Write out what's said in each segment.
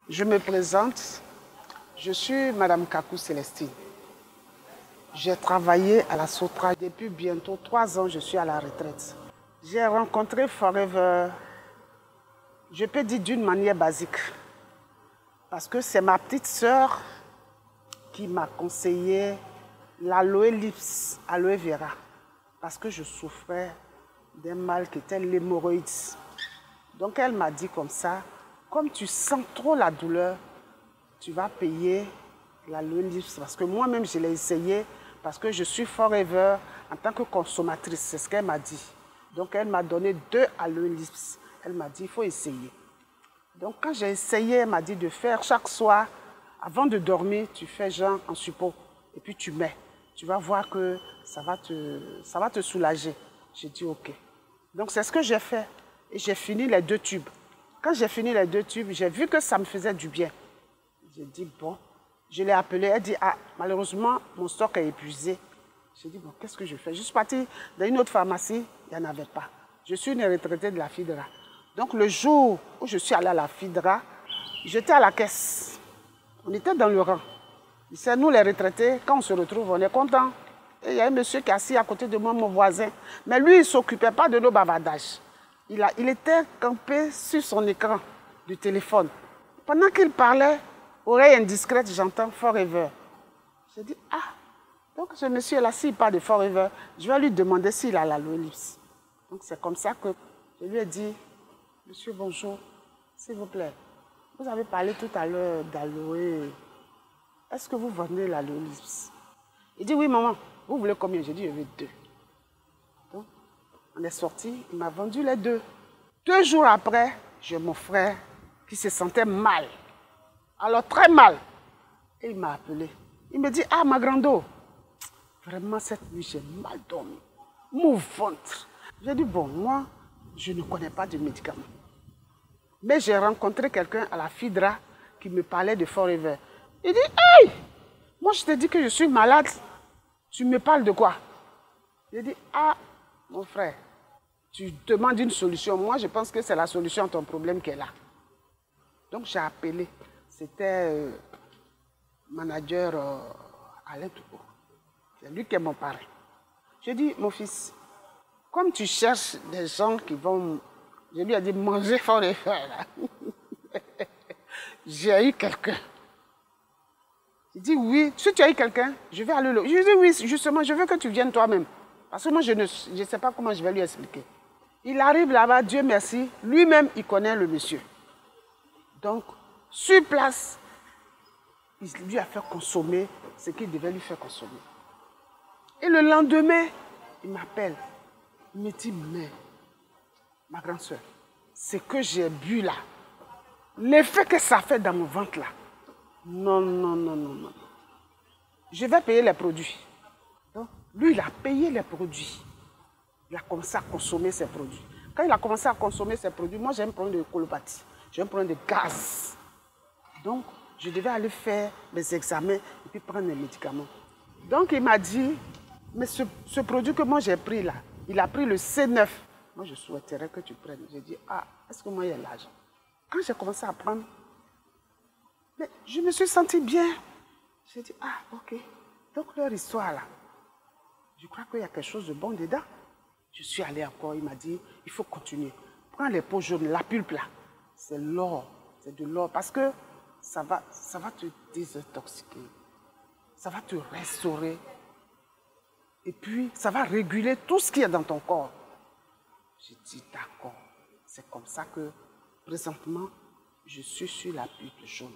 Je me présente, je suis Madame Kakou Célestine. J'ai travaillé à la Sotra depuis bientôt 3 ans, je suis à la retraite. J'ai rencontré Forever, je peux dire d'une manière basique, parce que c'est ma petite sœur qui m'a conseillé l'aloe lips, aloe vera, parce que je souffrais d'un mal qui était l'hémorroïde. Donc elle m'a dit comme ça, comme tu sens trop la douleur, tu vas payer l'aloe lips, parce que moi-même je l'ai essayé, parce que je suis Forever en tant que consommatrice, c'est ce qu'elle m'a dit. Donc elle m'a donné 2 aloe lips, elle m'a dit il faut essayer. Donc quand j'ai essayé, elle m'a dit de faire chaque soir, avant de dormir, tu fais genre en suppôt, et puis tu mets. Tu vas voir que ça va te soulager. J'ai dit ok. Donc c'est ce que j'ai fait. Et j'ai fini les 2 tubes. Quand j'ai fini les 2 tubes, j'ai vu que ça me faisait du bien. J'ai dit bon, je l'ai appelée. Elle dit ah, malheureusement, mon stock est épuisé. J'ai dit bon, qu'est-ce que je fais? Je suis partie dans une autre pharmacie, il n'y en avait pas. Je suis une retraitée de la FIDRA. Donc le jour où je suis allée à la FIDRA, j'étais à la caisse. On était dans le rang. C'est nous les retraités, quand on se retrouve, on est content. Et il y a un monsieur qui est assis à côté de moi, mon voisin. Mais lui, il ne s'occupait pas de nos bavardages. Il était campé sur son écran du téléphone. Pendant qu'il parlait, oreille indiscrète, j'entends Forever. J'ai dit, ah, donc ce monsieur là, s'il parle de Forever, je vais lui demander s'il a l'aloe lips. Donc c'est comme ça que je lui ai dit, monsieur, bonjour, s'il vous plaît, vous avez parlé tout à l'heure d'aloe. Est-ce que vous vendez l'aloe lips? Il dit, oui, maman, vous voulez combien? J'ai dit, je veux 2. Donc, on est sorti, il m'a vendu les 2. 2 jours après, j'ai mon frère qui se sentait mal. Alors, très mal. Et il m'a appelé. Il me dit, ah, ma grande, vraiment, cette nuit, j'ai mal dormi. Mon ventre. J'ai dit, bon, moi, je ne connais pas de médicaments. Mais j'ai rencontré quelqu'un à la FIDRA qui me parlait de Forever. Il dit, hey, moi, je te dis que je suis malade. Tu me parles de quoi? J'ai dit, ah, mon frère, tu demandes une solution. Moi, je pense que c'est la solution à ton problème qui est là. Donc, j'ai appelé. C'était manager Alain Touko. C'est lui qui est mon parrain. J'ai dit, mon fils, comme tu cherches des gens qui vont... Je lui ai dit, manger Forever. J'ai eu quelqu'un. Il dit, oui, si tu as eu quelqu'un, je vais aller le... Je lui dis, oui, justement, je veux que tu viennes toi-même. Parce que moi, je ne sais pas comment je vais lui expliquer. Il arrive là-bas, Dieu merci, lui-même, il connaît le monsieur. Donc, sur place, il lui a fait consommer ce qu'il devait lui faire consommer. Et le lendemain, il m'appelle. Il me dit, mais, ma grande soeur, ce que j'ai bu là, l'effet que ça fait dans mon ventre là, non, non, non, non, non. Je vais payer les produits. Donc, lui, il a payé les produits. Il a commencé à consommer ses produits. Quand il a commencé à consommer ses produits, moi, j'ai un problème de colopathie. J'ai un problème de gaz. Donc, je devais aller faire mes examens et puis prendre les médicaments. Donc, il m'a dit, mais ce produit que moi, j'ai pris là, il a pris le C9. Moi, je souhaiterais que tu prennes. J'ai dit, ah, est-ce que moi, il y a l'argent? Quand j'ai commencé à prendre, mais je me suis sentie bien. J'ai dit, ah, ok. Donc, leur histoire là, je crois qu'il y a quelque chose de bon dedans. Je suis allée encore, il m'a dit, il faut continuer. Prends les peaux jaunes, la pulpe là. C'est l'or, c'est de l'or. Parce que ça va te désintoxiquer. Ça va te restaurer. Et puis, ça va réguler tout ce qu'il y a dans ton corps. J'ai dit, d'accord. C'est comme ça que, présentement, je suis sur la pulpe jaune.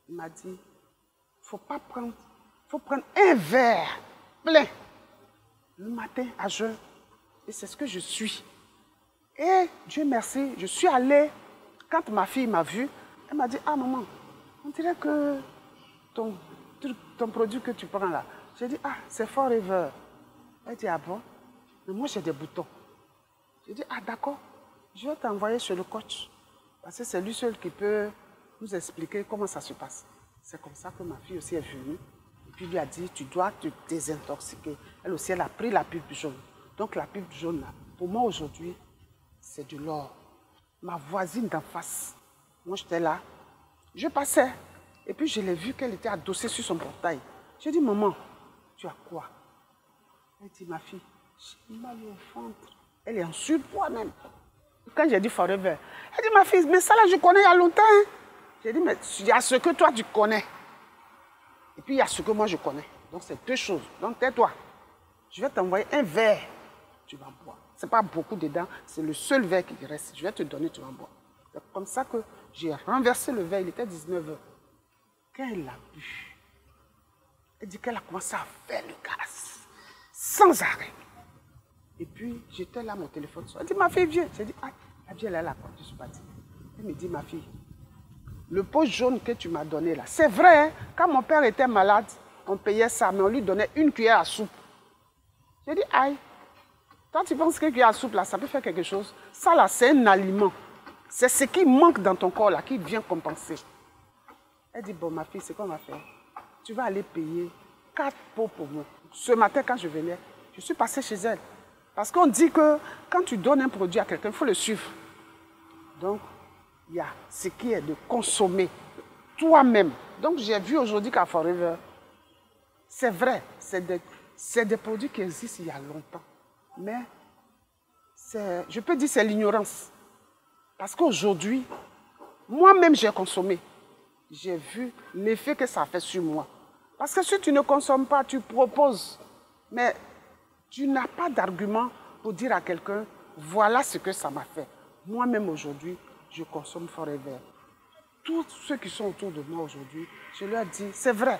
Il m'a dit, faut prendre un verre plein le matin à jeun. Et c'est ce que je suis. Et Dieu merci, je suis allée, quand ma fille m'a vue, elle m'a dit, ah maman, on dirait que ton produit que tu prends là, j'ai dit, ah, c'est Forever. Elle dit, ah bon? Mais moi j'ai des boutons. J'ai dit, ah d'accord, je vais t'envoyer chez le coach. Parce que c'est lui seul qui peut nous expliquer comment ça se passe. C'est comme ça que ma fille aussi est venue. Et puis lui a dit, tu dois te désintoxiquer. Elle aussi, elle a pris la pulpe jaune. Donc la pulpe jaune, là, pour moi aujourd'hui, c'est de l'or. Ma voisine d'en face, moi j'étais là, Je passais. Et puis je l'ai vu qu'elle était adossée sur son portail. J'ai dit, maman, tu as quoi? Elle dit, ma fille, j'ai mal au ventre. Elle est en surpoids même. Quand j'ai dit Forever, elle dit, ma fille, mais ça là, je connais il y a longtemps. Hein. J'ai dit, mais il y a ce que toi tu connais. Et puis il y a ce que moi je connais. Donc c'est deux choses. Donc tais-toi. Je vais t'envoyer un verre. Tu vas boire. Ce n'est pas beaucoup dedans. C'est le seul verre qui reste. Je vais te donner, tu vas boire. C'est comme ça que j'ai renversé le verre. Il était 19h. Quand elle l'a bu, elle dit qu'elle a commencé à faire le gaz. Sans arrêt. Et puis, j'étais là, mon téléphone. Elle dit, ma fille, viens. J'ai dit, ah, la vie, elle est là. Je suis partie. Elle me dit, ma fille, le pot jaune que tu m'as donné là, c'est vrai, hein, quand mon père était malade, on payait ça, mais on lui donnait une cuillère à soupe. J'ai dit, aïe, toi tu penses que cuillère à soupe là, ça peut faire quelque chose? Ça là, c'est un aliment. C'est ce qui manque dans ton corps là, qui vient compenser. Elle dit, bon ma fille, c'est qu'on va faire. Tu vas aller payer 4 pots pour moi. Ce matin, quand je venais, je suis passée chez elle. Parce qu'on dit que quand tu donnes un produit à quelqu'un, il faut le suivre. Donc, il y a ce qui est de consommer toi-même. Donc, j'ai vu aujourd'hui qu'à Forever, c'est vrai, c'est des produits qui existent il y a longtemps. Mais, je peux dire que c'est l'ignorance. Parce qu'aujourd'hui, moi-même, j'ai consommé. J'ai vu l'effet que ça fait sur moi. Parce que si tu ne consommes pas, tu proposes. Mais tu n'as pas d'argument pour dire à quelqu'un, voilà ce que ça m'a fait. Moi-même aujourd'hui, je consomme Forever. Tous ceux qui sont autour de moi aujourd'hui, je leur dis, c'est vrai,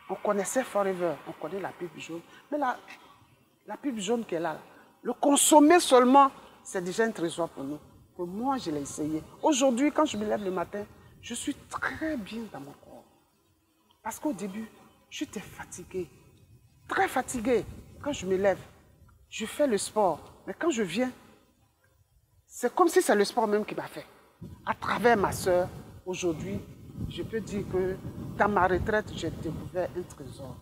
on connaissait Forever, on connaît la pub jaune, mais la pub jaune qui est là, le consommer seulement, c'est déjà un trésor pour nous. Que moi, je l'ai essayé. Aujourd'hui, quand je me lève le matin, je suis très bien dans mon corps. Parce qu'au début, j'étais fatiguée, très fatiguée. Quand je me lève, je fais le sport. Mais quand je viens, c'est comme si c'est le sport même qui m'a fait. À travers ma soeur, aujourd'hui, je peux dire que dans ma retraite, j'ai découvert un trésor.